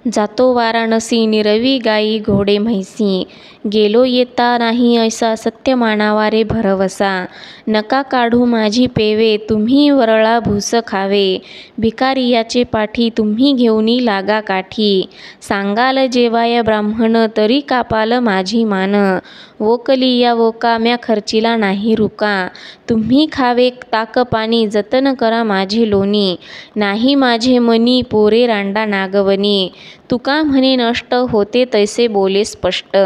जातो वाराणसी निरवी गाई घोडे म्हैसी, गेलो येता नाही ऐसा सत्य मानावा रे भरवसा. नका काढू माझी पेवे तुम्ही वरळा भूस खावे, भिकारियाचे पाठी तुम्ही घेऊनी लागा काठी. सांगाल जेवाय ब्राह्मण तरी कापाल माझी मान, वोकलिया वोका म्या खर्चिला नाही रुका. तुम्ही खावे ताक पाणी जतन करा माझे लोणी, नाही माझे मनी पोरे रांडा नागवणी. तुका म्हणे नष्ट होते तैसे बोले स्पष्ट.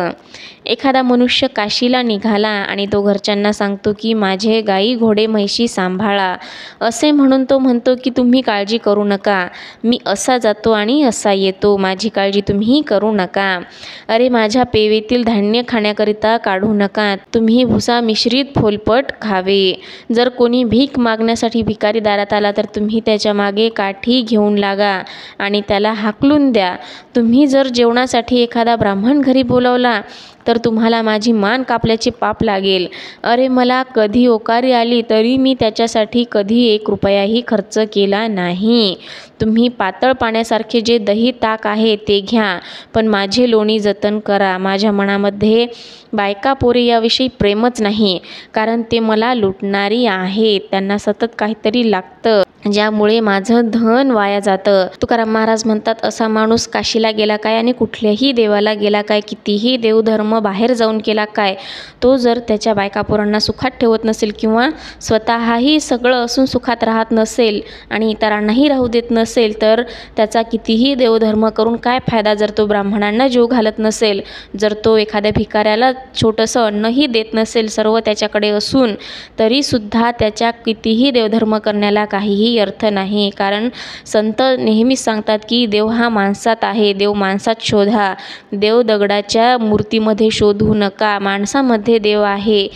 एखादा मनुष्य काशीला निघाला आणि तो घरच्यांना सांगतो की माझे गाई घोडे म्हैशी सांभाळा. असे म्हणून तो म्हणतो की तुम्ही काळजी करू नका, मी असा जातो आणि असा येतो, माझी काळजी तुम्ही करू नका. अरे माझ्या पेवेतील धान्य खाण्याकरिता काढू नका, तुम्ही भुसा मिश्रित फोलपट खावे. जर कोणी भीक मागण्यासाठी भिकारी दारात आला तर तुम्ही त्याच्या मागे काठी घेऊन लागा आणि त्याला हाकलून द्या. तुम्ही जर जेवणासाठी एखादा ब्राह्मण घरी बोलावला तर तुम्हाला माझी मान कापल्याचे पाप लागेल. अरे मला कधी ओकारी आली तरी मी त्याच्यासाठी कधी 1 रुपयाही खर्च केला नाही. तुम्ही पातळ पाण्यासारखे जे दही ताक आहे ते घ्या, पण माझे लोणी जतन करा. माझ्या मनामध्ये बायका पोरे याविषयी प्रेमच नाही, कारण ते मला लुटणारी आहेत. त्यांना सतत काहीतरी लागतं ज्यामुळे माझं धन वाया जातं. तुकाराम महाराज म्हणतात, असा माणूस काशीला गेला काय आणि कुठल्याही देवाला गेला काय, कितीही देवधर्म बाहेर जाऊन केला काय, तो जर त्याच्या बायकापोरांना सुखात ठेवत नसेल किंवा स्वतःही सगळं असून सुखात राहत नसेल आणि इतरांनाही राहू देत नसेल तर त्याचा कितीही देवधर्म करून काय फायदा. जर तो ब्राह्मणांना जीव घालत नसेल, जर तो एखाद्या भिकाऱ्याला छोटंसं अन्नही देत नसेल सर्व त्याच्याकडे असून, तरीसुद्धा त्याच्या कितीही देवधर्म करण्याला काहीही अर्थ नाही. कारण संत नेहमीच सांगतात की देव हा माणसात आहे, देव माणसात शोधा, देव दगडाच्या मूर्तीमध्ये शोधू नका. माणसामध्ये देव आहे,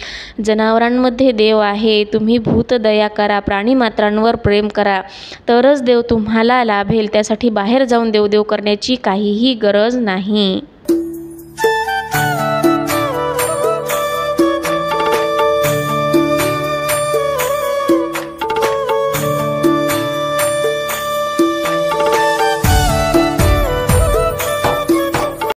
जनावरांमध्ये देव आहे. तुम्ही भूतदया करा, प्राणीमात्रांवर प्रेम करा, तरच देव तुम्हाला लाभेल. त्यासाठी बाहेर जाऊन देवदेव करण्याची काहीही गरज नाही.